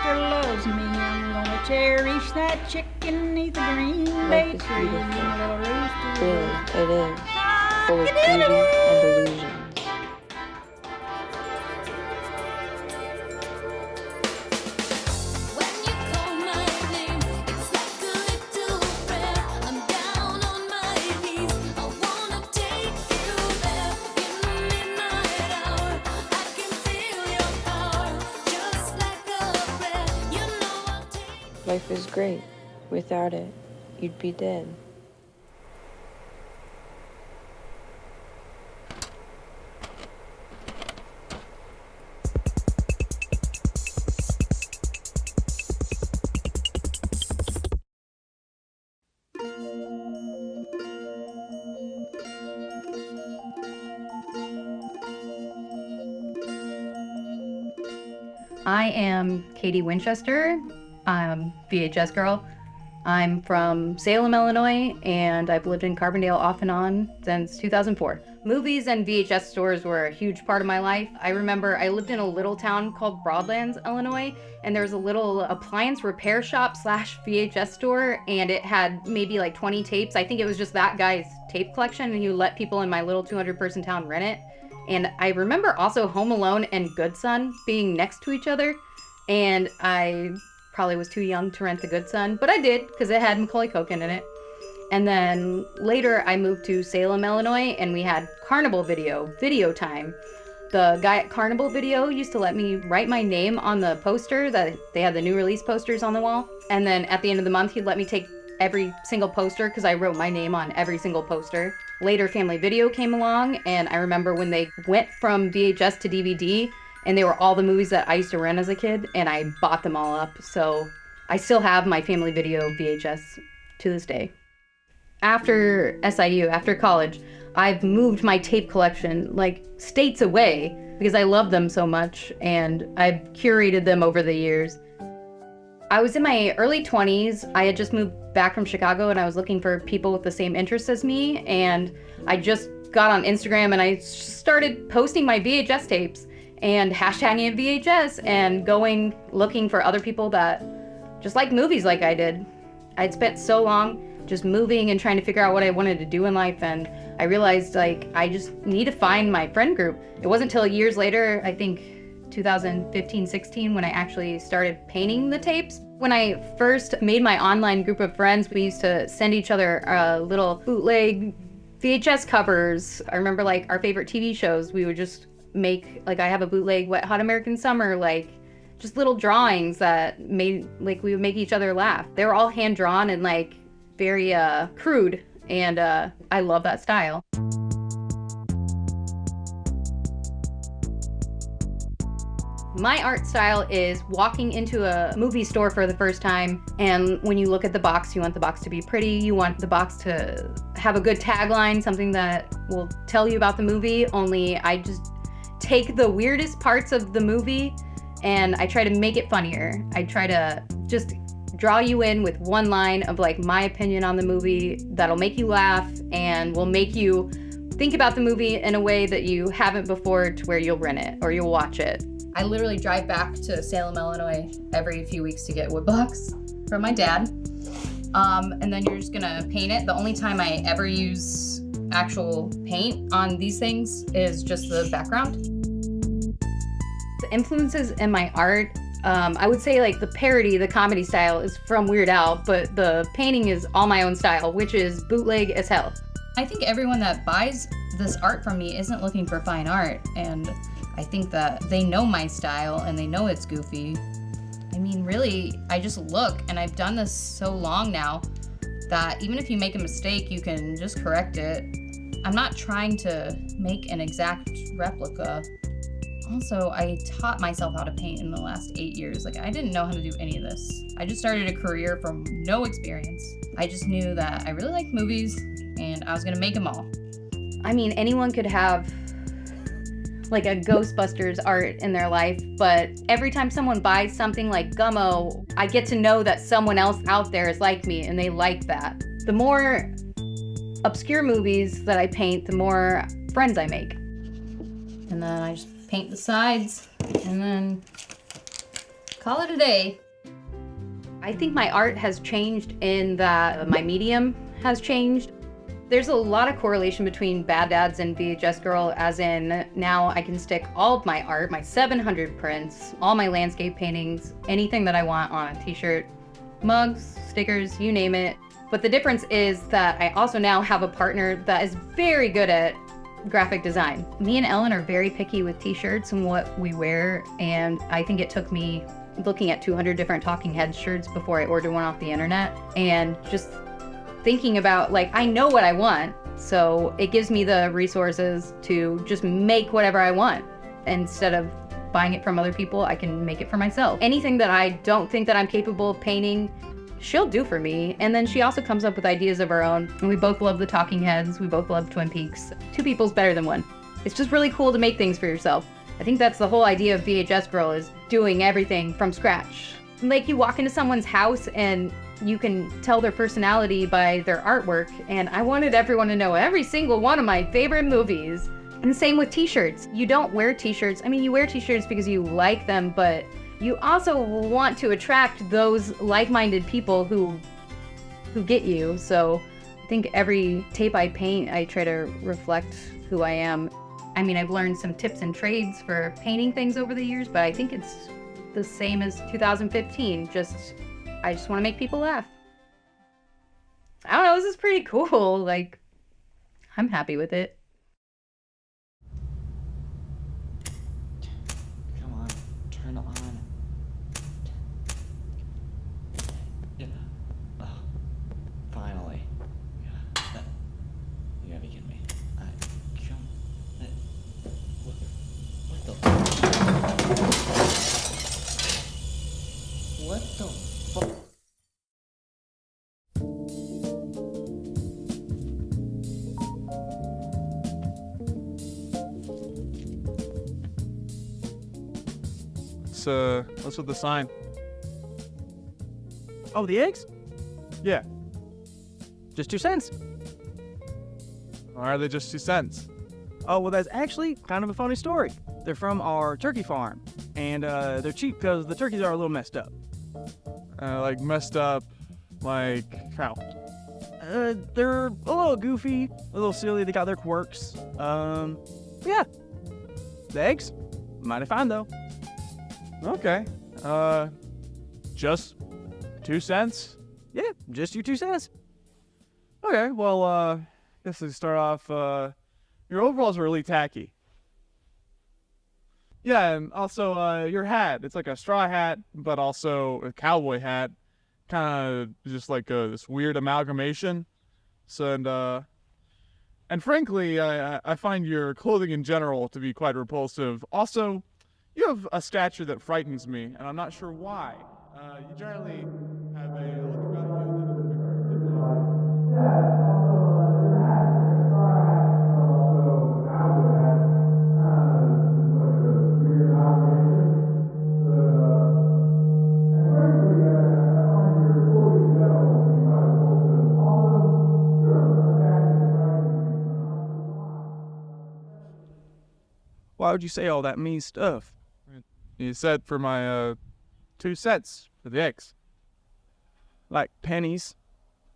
sister loves me. I'm gonna cherish that chicken neath the green bay Life is tree. beautiful. Little rooster. Really, it is. Full of beauty and illusions. Life is great. Without it, you'd be dead. I am Katie Winchester. I'm VHS Girl. I'm from Salem, Illinois, and I've lived in Carbondale off and on since 2004. Movies and VHS stores were a huge part of my life. I remember I lived in a little town called Broadlands, Illinois, and there was a little appliance repair shop / VHS store, and it had maybe like 20 tapes. I think it was just that guy's tape collection, and he would let people in my little 200-person town rent it. And I remember also Home Alone and Good Son being next to each other, and I probably was too young to rent The Good Son, but I did because it had Macaulay Culkin in it. And then later I moved to Salem, Illinois, and we had Carnival video time. The guy at Carnival Video used to let me write my name on the poster that they had the new release posters on the wall. And then at the end of the month, he'd let me take every single poster because I wrote my name on every single poster. Later, Family Video came along, and I remember when they went from VHS to DVD, and they were all the movies that I used to rent as a kid, and I bought them all up. So I still have my Family Video VHS to this day. After SIU, after college, I've moved my tape collection like states away because I love them so much, and I've curated them over the years. I was in my early 20s. I had just moved back from Chicago, and I was looking for people with the same interests as me, and I just got on Instagram and I started posting my VHS tapes and hashtagging it VHS and going looking for other people that just like movies like I did. I'd spent so long just moving and trying to figure out what I wanted to do in life, and I realized like I just need to find my friend group. It wasn't until years later, I think 2015-16, when I actually started painting the tapes. When I first made my online group of friends, we used to send each other little bootleg VHS covers. I remember like our favorite TV shows, we would just make, like I have a bootleg Wet Hot American Summer, like just little drawings that made, like we would make each other laugh. They were all hand drawn and like very crude, and I love that style. My art style is walking into a movie store for the first time, and when you look at the box, you want the box to be pretty, you want the box to have a good tagline, something that will tell you about the movie, only I just take the weirdest parts of the movie and I try to make it funnier. I try to just draw you in with one line of like my opinion on the movie that'll make you laugh and will make you think about the movie in a way that you haven't before, to where you'll rent it or you'll watch it. I literally drive back to Salem, Illinois every few weeks to get woodblocks from my dad. And then you're just gonna paint it. The only time I ever use actual paint on these things is just the background. The influences in my art, I would say like the parody, the comedy style is from Weird Al, but the painting is all my own style, which is bootleg as hell. I think everyone that buys this art from me isn't looking for fine art, and I think that they know my style and they know it's goofy. I mean, really, I just look, and I've done this so long now that even if you make a mistake, you can just correct it. I'm not trying to make an exact replica. Also, I taught myself how to paint in the last 8 years. Like, I didn't know how to do any of this. I just started a career from no experience. I just knew that I really liked movies and I was gonna make them all. I mean, anyone could have like a Ghostbusters art in their life, but every time someone buys something like Gummo, I get to know that someone else out there is like me and they like that. The more obscure movies that I paint, the more friends I make. And then I just paint the sides and then call it a day. I think my art has changed in that my medium has changed. There's a lot of correlation between Bad Dads and VHS Girl, as in now I can stick all of my art, my 700 prints, all my landscape paintings, anything that I want on a t-shirt, mugs, stickers, you name it. But the difference is that I also now have a partner that is very good at graphic design. Me and Ellen are very picky with t-shirts and what we wear, and I think it took me looking at 200 different Talking Heads shirts before I ordered one off the internet, and just thinking about, like, I know what I want, so it gives me the resources to just make whatever I want. Instead of buying it from other people, I can make it for myself. Anything that I don't think that I'm capable of painting, she'll do for me. And then she also comes up with ideas of her own. And we both love the Talking Heads. We both love Twin Peaks. Two people's better than one. It's just really cool to make things for yourself. I think that's the whole idea of VHS Girl, is doing everything from scratch. Like, you walk into someone's house and you can tell their personality by their artwork. And I wanted everyone to know every single one of my favorite movies. And the same with t-shirts. You don't wear t-shirts. I mean, you wear t-shirts because you like them, but you also want to attract those like-minded people who get you. So I think every tape I paint, I try to reflect who I am. I mean, I've learned some tips and trades for painting things over the years, but I think it's the same as 2015. I just want to make people laugh. I don't know, this is pretty cool. Like, I'm happy with it. Come on, turn on. Yeah. Oh, finally. Yeah. You gotta be kidding me. What the? What the fuck? What's with the sign? Oh, the eggs? Yeah. Just 2 cents. Why are they just 2 cents? Oh, well, that's actually kind of a funny story. They're from our turkey farm, and they're cheap because the turkeys are a little messed up. Like messed up, like how? They're a little goofy, a little silly. They got their quirks. Yeah. The eggs, mighty fine though. Okay. Just 2 cents? Yeah, just your 2 cents. Okay, well, guess to start off, your overalls are really tacky. Yeah, and also, your hat. It's like a straw hat, but also a cowboy hat. Kind of just like this weird amalgamation. So, and frankly, I find your clothing in general to be quite repulsive. Also, you have a stature that frightens me, and I'm not sure why. You generally have a look about you that is very different. Yeah, also, your hat, like a straw hat, but also a cowboy hat. Just like a weird amalgamation. And frankly, I find your clothing in general to be quite repulsive. Also, you have a stature that frightens me, and I'm not sure why. Why would you say all that mean stuff? You said for my 2 cents for the eggs. Like pennies?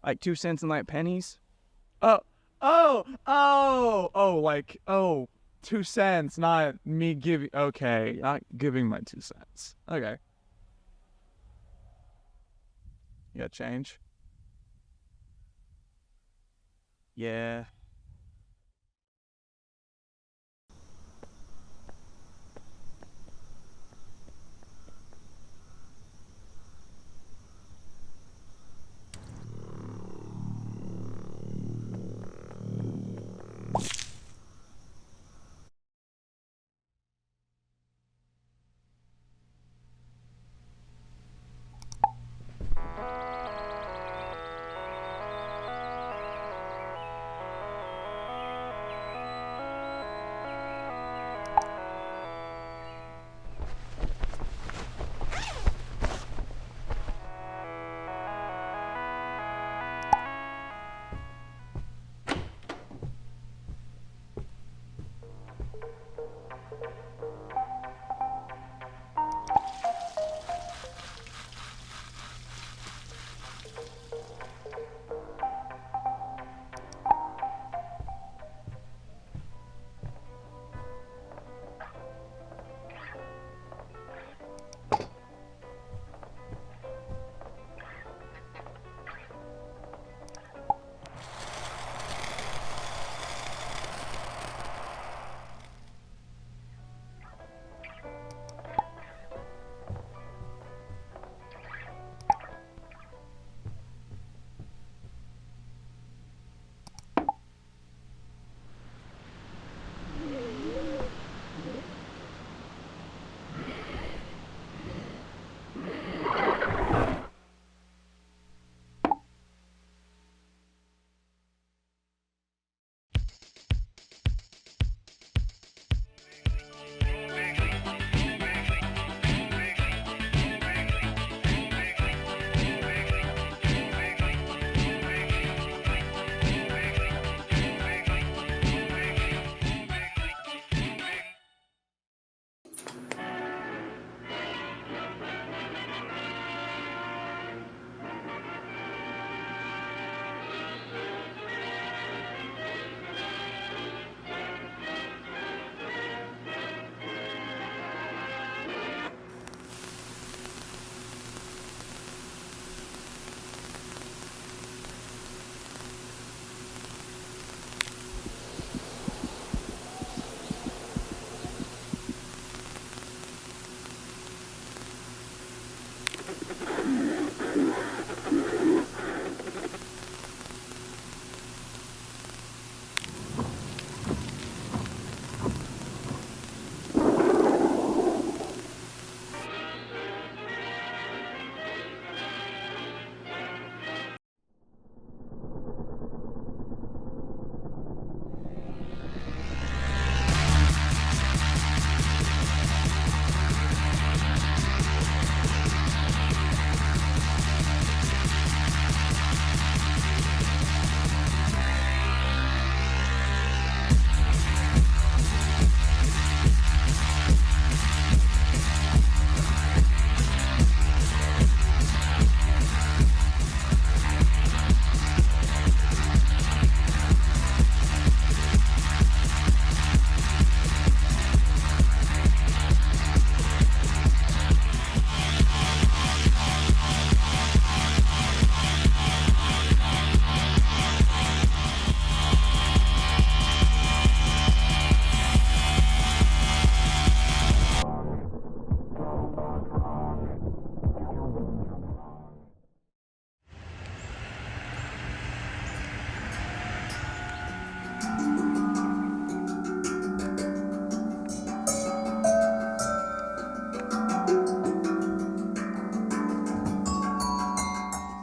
Like 2 cents and like pennies? Like 2 cents, not me giving. Okay, not giving my 2 cents. Okay. You got change? Yeah.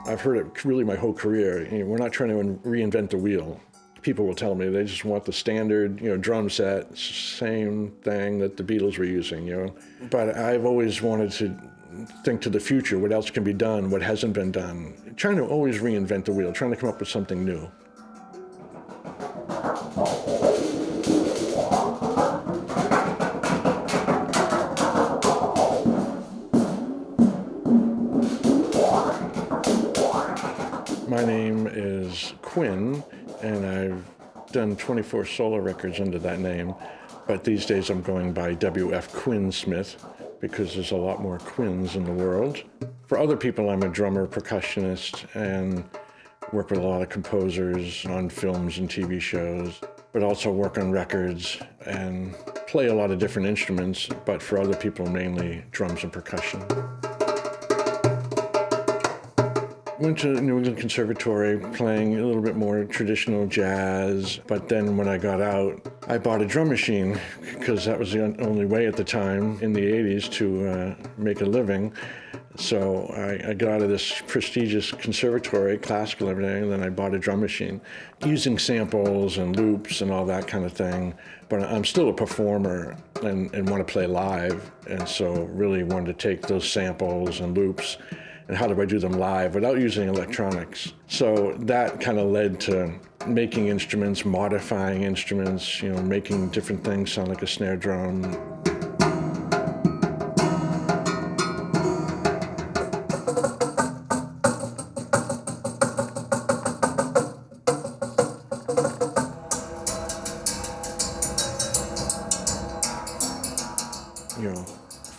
I've heard it really my whole career. You know, we're not trying to reinvent the wheel. People will tell me they just want the standard, drum set, same thing that the Beatles were using, But I've always wanted to think to the future, what else can be done, what hasn't been done. Trying to always reinvent the wheel, trying to come up with something new. My name is Quinn, and I've done 24 solo records under that name, but these days I'm going by W.F. Quinn Smith because there's a lot more Quinns in the world. For other people, I'm a drummer, percussionist, and work with a lot of composers on films and TV shows, but also work on records and play a lot of different instruments, but for other people, mainly drums and percussion. Went to New England Conservatory playing a little bit more traditional jazz, but then when I got out, I bought a drum machine because that was the only way at the time in the 80s to make a living. So I got out of this prestigious conservatory, classical and everything, and then I bought a drum machine using samples and loops and all that kind of thing. But I'm still a performer and want to play live, and so really wanted to take those samples and loops and how do I do them live without using electronics. So that kind of led to making instruments, modifying instruments, making different things sound like a snare drum.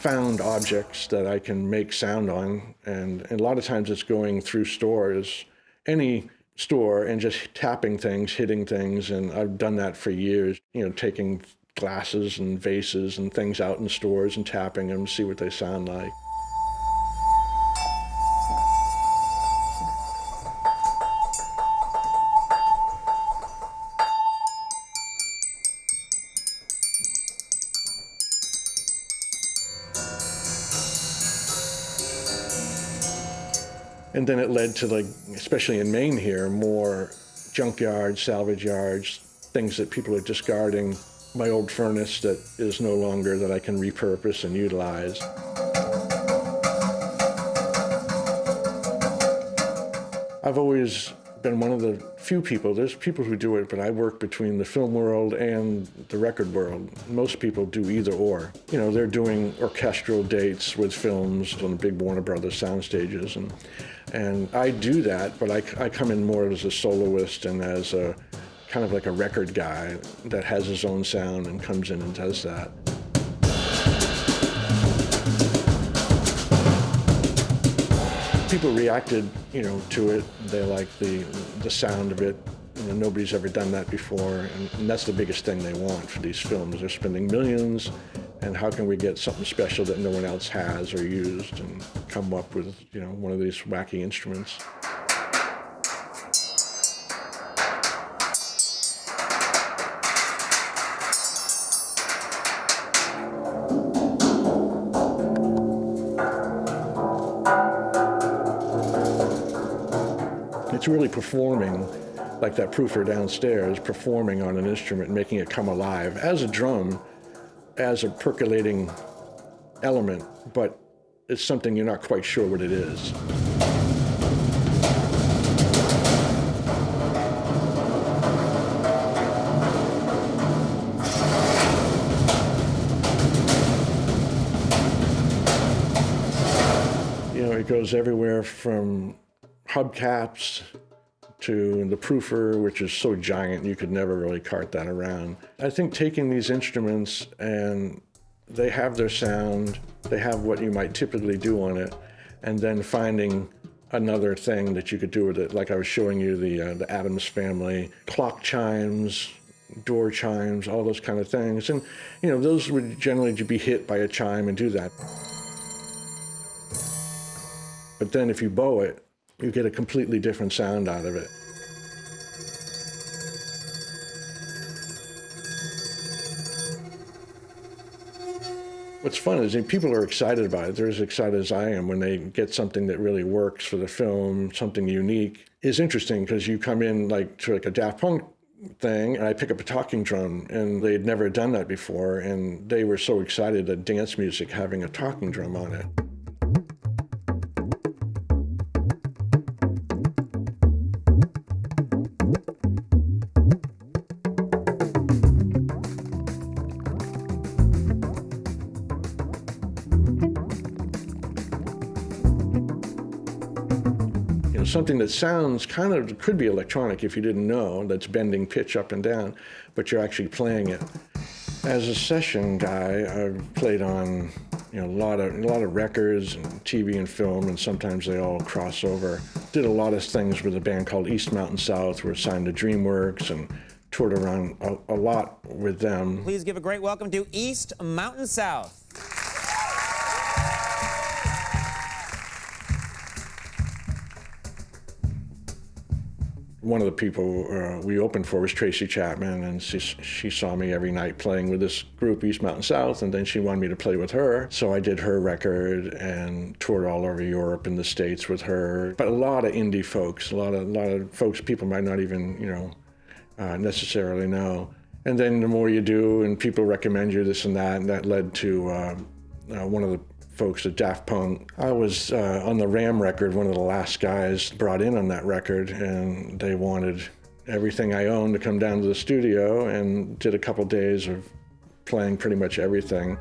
Found objects that I can make sound on, and a lot of times it's going through stores, any store, and just tapping things, hitting things, and I've done that for years, taking glasses and vases and things out in stores and tapping them to see what they sound like. And then it led to, especially in Maine here, more junkyards, salvage yards, things that people are discarding. My old furnace that is no longer, that I can repurpose and utilize. I've always been one of the few people, there's people who do it, but I work between the film world and the record world. Most people do either or. They're doing orchestral dates with films on the big Warner Brothers sound stages, and I do that, but I come in more as a soloist and as a kind of like a record guy that has his own sound and comes in and does that. People reacted, to it. They like the sound of it. Nobody's ever done that before, and that's the biggest thing they want for these films. They're spending millions, and how can we get something special that no one else has or used, and come up with, one of these wacky instruments. It's really performing, like that proofer downstairs, performing on an instrument, making it come alive as a drum, as a percolating element, but it's something you're not quite sure what it is. It goes everywhere from hubcaps to the proofer, which is so giant you could never really cart that around. I think taking these instruments, and they have their sound, they have what you might typically do on it, and then finding another thing that you could do with it, like I was showing you the Addams Family, clock chimes, door chimes, all those kind of things. And those would generally be hit by a chime and do that. But then if you bow it, you get a completely different sound out of it. What's fun is people are excited about it. They're as excited as I am when they get something that really works for the film, something unique. It's interesting because you come in to a Daft Punk thing and I pick up a talking drum and they'd never done that before and they were so excited at dance music having a talking drum on it. Something that sounds could be electronic if you didn't know, that's bending pitch up and down, but you're actually playing it. As a session guy, I've played on a lot of records and TV and film, and sometimes they all cross over. Did a lot of things with a band called East Mountain South. We're signed to DreamWorks and toured around a lot with them. Please give a great welcome to East Mountain South. One of the people we opened for was Tracy Chapman, and she saw me every night playing with this group, East Mountain South, and then she wanted me to play with her. So I did her record and toured all over Europe and the States with her. But a lot of indie folks, a lot of folks people might not even, necessarily know. And then the more you do, and people recommend you this and that led to one of the folks at Daft Punk. I was on the Ram record, one of the last guys brought in on that record, and they wanted everything I owned to come down to the studio, and did a couple days of playing pretty much everything.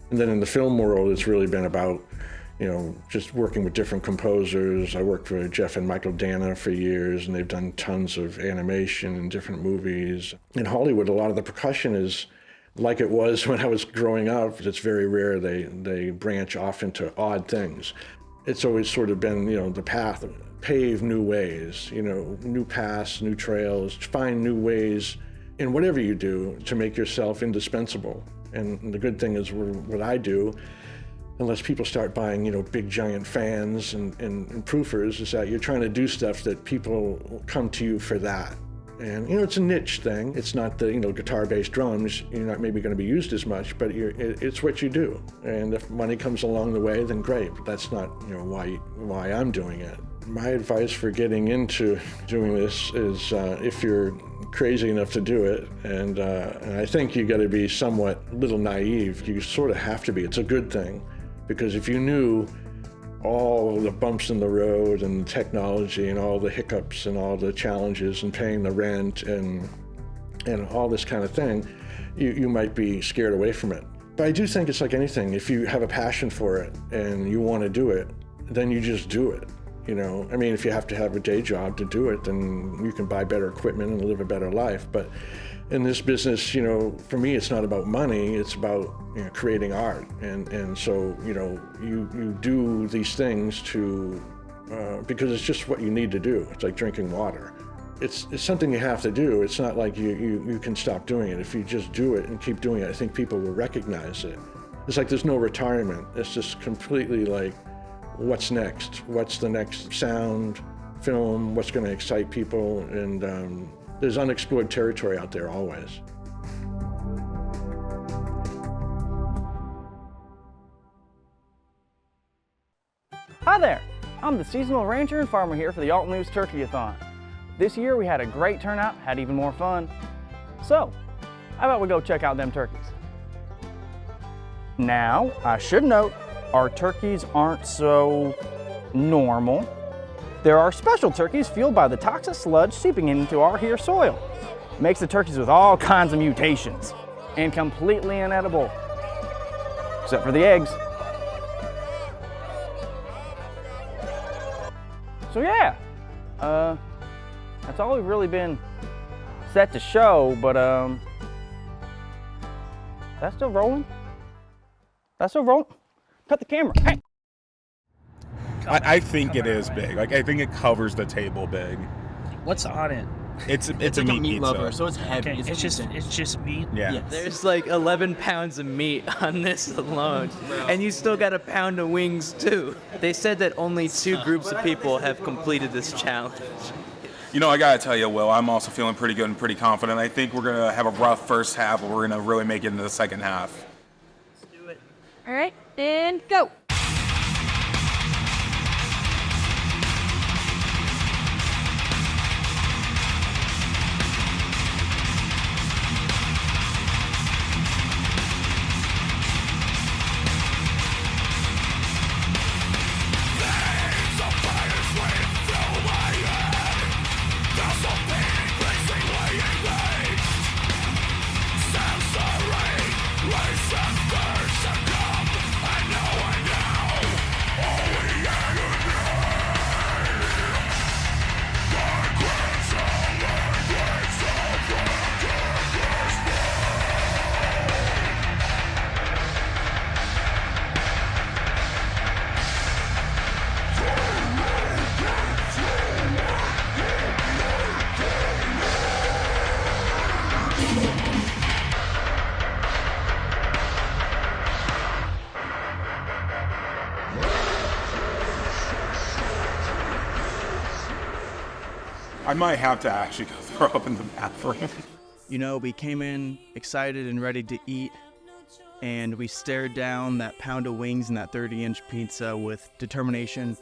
And then in the film world, it's really been about just working with different composers. I worked with Jeff and Michael Dana for years, and they've done tons of animation in different movies. In Hollywood, a lot of the percussion is like it was when I was growing up. It's very rare they branch off into odd things. It's always sort of been, the path, pave new ways, new paths, new trails, find new ways in whatever you do to make yourself indispensable. And the good thing is what I do, unless people start buying, big giant fans and proofers, is that you're trying to do stuff that people come to you for that. And, it's a niche thing. It's not the, guitar, bass, drums. You're not maybe going to be used as much, but it's what you do. And if money comes along the way, then great. But that's not, why I'm doing it. My advice for getting into doing this is if you're crazy enough to do it, and I think you got to be somewhat little naive. You sort of have to be. It's a good thing. Because if you knew all the bumps in the road and the technology and all the hiccups and all the challenges and paying the rent and all this kind of thing, you might be scared away from it. But I do think it's like anything. If you have a passion for it and you want to do it, then you just do it. If you have to have a day job to do it, then you can buy better equipment and live a better life. But in this business, for me, it's not about money, it's about creating art. And so, you do these things because it's just what you need to do. It's like drinking water. It's something you have to do. It's not like you can stop doing it. If you just do it and keep doing it, I think people will recognize it. It's like there's no retirement. It's just completely like, what's next? What's the next sound, film? What's going to excite people? And there's unexplored territory out there always. Hi there, I'm the seasonal rancher and farmer here for the alt.news Turkey-a-thon. This year we had a great turnout, had even more fun. So, how about we go check out them turkeys? Now, I should note, our turkeys aren't so normal. There are special turkeys fueled by the toxic sludge seeping into our here soil. It makes the turkeys with all kinds of mutations and completely inedible, except for the eggs. So yeah, that's all we've really been set to show, but that's still rolling? That's still rolling? Cut the camera. Hey. I think it is big. I think it covers the table big. What's on it? It's a like meat a meat pizza. lover, so it's heavy. Okay, it's just meat. Yeah. Yes. There's like 11 pounds of meat on this alone, and you still got a pound of wings too. They said that only 2 groups of people have completed this challenge. You know, I gotta tell you, Will, I'm also feeling pretty good and pretty confident. I think we're gonna have a rough first half, but we're gonna really make it into the second half. All right, and go. I might have to actually go throw up in the bathroom. You know, we came in excited and ready to eat, and we stared down that pound of wings and that 30-inch pizza with determination.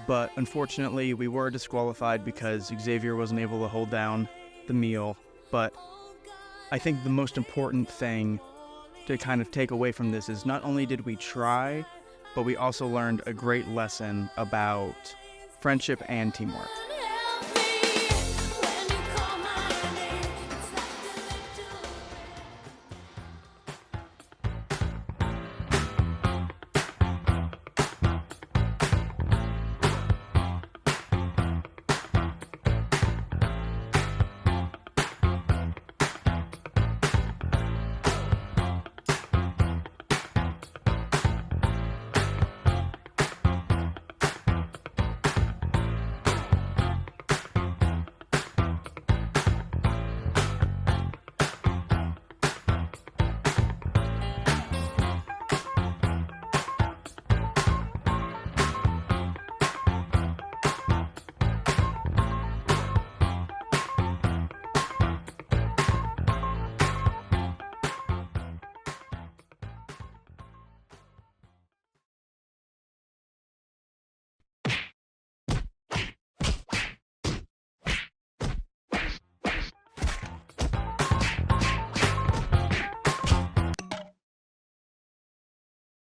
But unfortunately, we were disqualified because Xavier wasn't able to hold down the meal. But I think the most important thing to kind of take away from this is not only did we try, but we also learned a great lesson about friendship and teamwork.